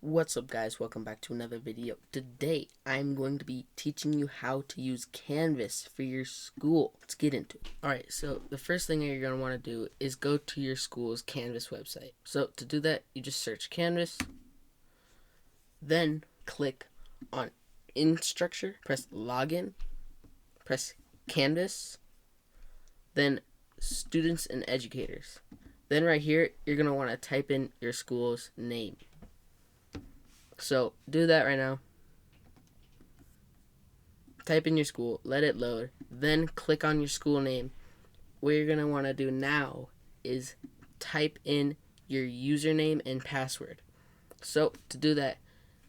What's up guys, welcome back to another video. Today I'm going to be teaching you how to use Canvas for your school. Let's get into it. Alright, so the first thing you're going to want to do is go to your school's Canvas website. So to do that, you just search Canvas, then click on Instructure, press Login, press Canvas, then Students and Educators. Then right here, you're going to want to type in your school's name. So do that right now. Type in your school, let it load, then click on your school name. What you're going to want to do now is type in your username and password. So to do that,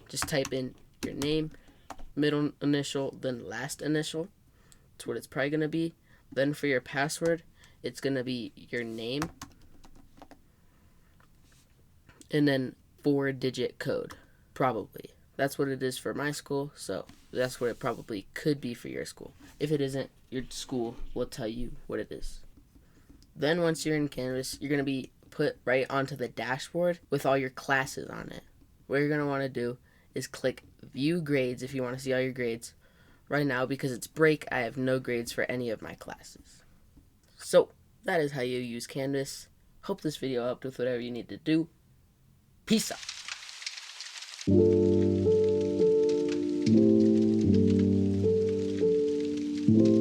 just type in your name, middle initial, then last initial. That's what it's probably going to be. Then for your password, it's going to be your name and then 4-digit code. Probably. That's what it is for my school, so that's what it probably could be for your school. If it isn't, your school will tell you what it is. Then once you're in Canvas, you're going to be put right onto the dashboard with all your classes on it. What you're going to want to do is click View Grades if you want to see all your grades. Right now, because it's break, I have no grades for any of my classes. So, that is how you use Canvas. Hope this video helped with whatever you need to do. Peace out. Thank you.